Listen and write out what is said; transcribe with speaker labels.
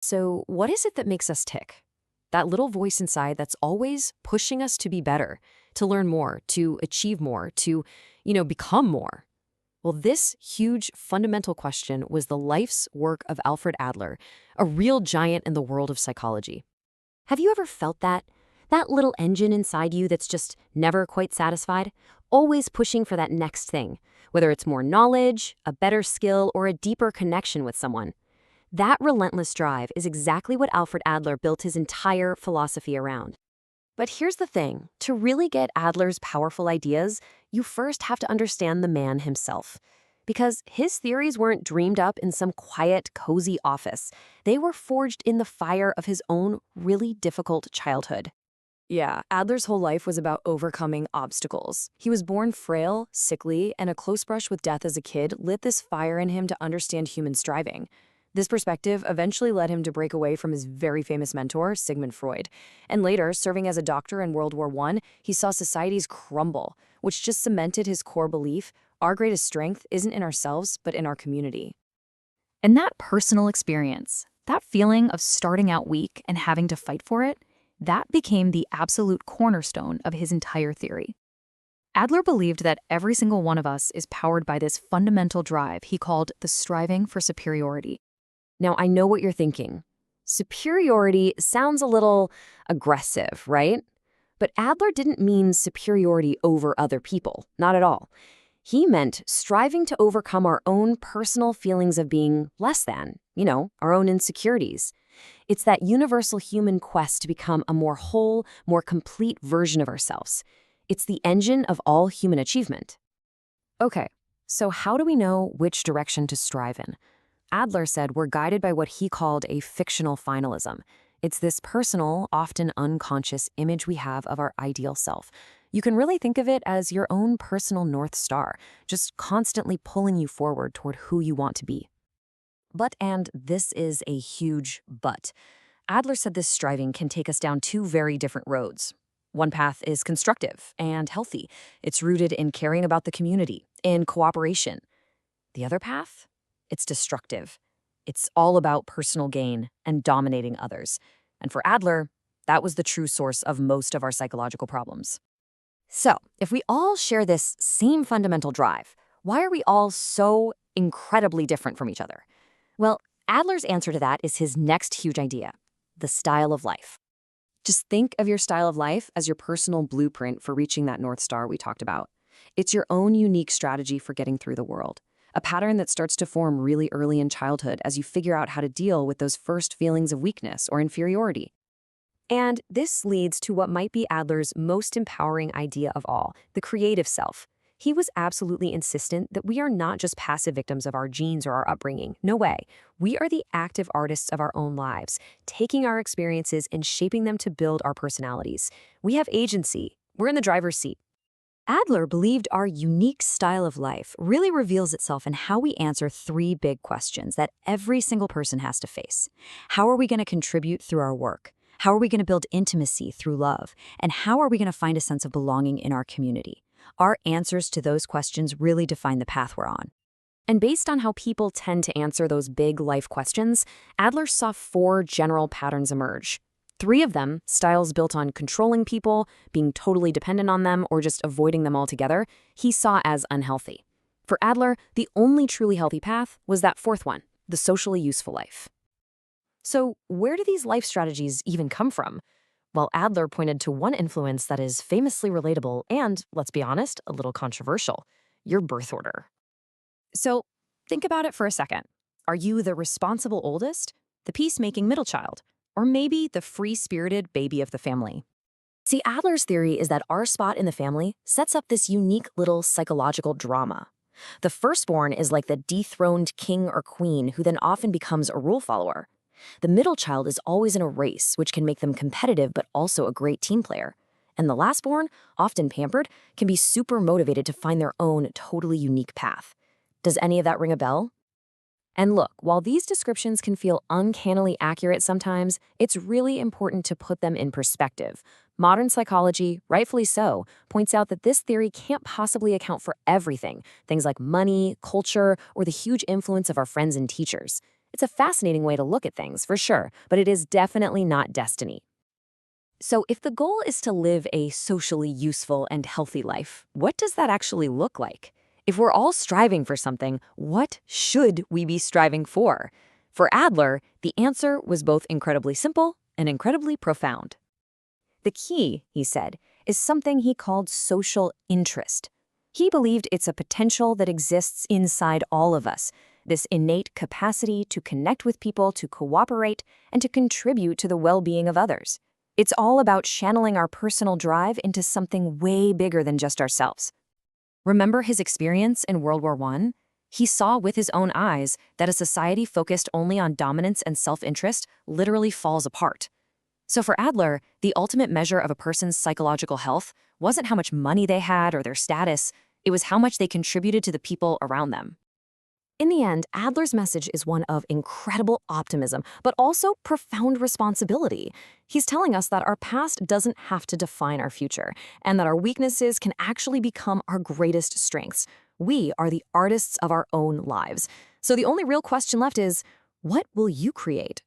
Speaker 1: So, what is it that makes us tick? That little voice inside that's always pushing us to be better, to learn more, to achieve more, to become more. Well, this huge fundamental question was the life's work of Alfred Adler, a real giant in the world of psychology. Have you ever felt that? That little engine inside you that's just never quite satisfied? Always pushing for that next thing, whether it's more knowledge, a better skill, or a deeper connection with someone. That relentless drive is exactly what Alfred Adler built his entire philosophy around. But here's the thing, to really get Adler's powerful ideas, you first have to understand the man himself. Because his theories weren't dreamed up in some quiet, cozy office. They were forged in the fire of his own really difficult childhood. Yeah, Adler's whole life was about overcoming obstacles. He was born frail, sickly, and a close brush with death as a kid lit this fire in him to understand human striving. This perspective eventually led him to break away from his very famous mentor, Sigmund Freud. And later, serving as a doctor in World War I, he saw societies crumble, which just cemented his core belief: our greatest strength isn't in ourselves, but in our community.
Speaker 2: And that personal experience, that feeling of starting out weak and having to fight for it, that became the absolute cornerstone of his entire theory. Adler believed that every single one of us is powered by this fundamental drive he called the striving for superiority.
Speaker 1: Now, I know what you're thinking. Superiority sounds a little aggressive, right? But Adler didn't mean superiority over other people, not at all. He meant striving to overcome our own personal feelings of being less than, our own insecurities. It's that universal human quest to become a more whole, more complete version of ourselves. It's the engine of all human achievement. Okay, so how do we know which direction to strive in? Adler said we're guided by what he called a fictional finalism. It's this personal, often unconscious image we have of our ideal self. You can really think of it as your own personal North Star, just constantly pulling you forward toward who you want to be. But, and this is a huge but, Adler said this striving can take us down two very different roads. One path is constructive and healthy. It's rooted in caring about the community, in cooperation. The other path? It's destructive. It's all about personal gain and dominating others. And for Adler, that was the true source of most of our psychological problems. So, if we all share this same fundamental drive, why are we all so incredibly different from each other? Well, Adler's answer to that is his next huge idea: the style of life. Just think of your style of life as your personal blueprint for reaching that North Star we talked about. It's your own unique strategy for getting through the world. A pattern that starts to form really early in childhood as you figure out how to deal with those first feelings of weakness or inferiority. And this leads to what might be Adler's most empowering idea of all, the creative self. He was absolutely insistent that we are not just passive victims of our genes or our upbringing. No way. We are the active artists of our own lives, taking our experiences and shaping them to build our personalities. We have agency. We're in the driver's seat. Adler believed our unique style of life really reveals itself in how we answer three big questions that every single person has to face. How are we going to contribute through our work? How are we going to build intimacy through love? And how are we going to find a sense of belonging in our community? Our answers to those questions really define the path we're on. And based on how people tend to answer those big life questions, Adler saw four general patterns emerge. Three of them, styles built on controlling people, being totally dependent on them, or just avoiding them altogether, he saw as unhealthy. For Adler, the only truly healthy path was that fourth one, the socially useful life. So where do these life strategies even come from? Well, Adler pointed to one influence that is famously relatable and, let's be honest, a little controversial: your birth order. So think about it for a second. Are you the responsible oldest, the peacemaking middle child, or maybe the free-spirited baby of the family? See, Adler's theory is that our spot in the family sets up this unique little psychological drama. The firstborn is like the dethroned king or queen who then often becomes a rule follower. The middle child is always in a race, which can make them competitive but also a great team player. And the lastborn, often pampered, can be super motivated to find their own totally unique path. Does any of that ring a bell? And look, while these descriptions can feel uncannily accurate sometimes, it's really important to put them in perspective. Modern psychology, rightfully so, points out that this theory can't possibly account for everything, things like money, culture, or the huge influence of our friends and teachers. It's a fascinating way to look at things, for sure, but it is definitely not destiny. So if the goal is to live a socially useful and healthy life, what does that actually look like? If we're all striving for something, what should we be striving for? For Adler, the answer was both incredibly simple and incredibly profound. The key, he said, is something he called social interest. He believed it's a potential that exists inside all of us, this innate capacity to connect with people, to cooperate, and to contribute to the well-being of others. It's all about channeling our personal drive into something way bigger than just ourselves. Remember his experience in World War I? He saw with his own eyes that a society focused only on dominance and self-interest literally falls apart. So for Adler, the ultimate measure of a person's psychological health wasn't how much money they had or their status, it was how much they contributed to the people around them. In the end, Adler's message is one of incredible optimism, but also profound responsibility. He's telling us that our past doesn't have to define our future, and that our weaknesses can actually become our greatest strengths. We are the artists of our own lives. So the only real question left is, what will you create?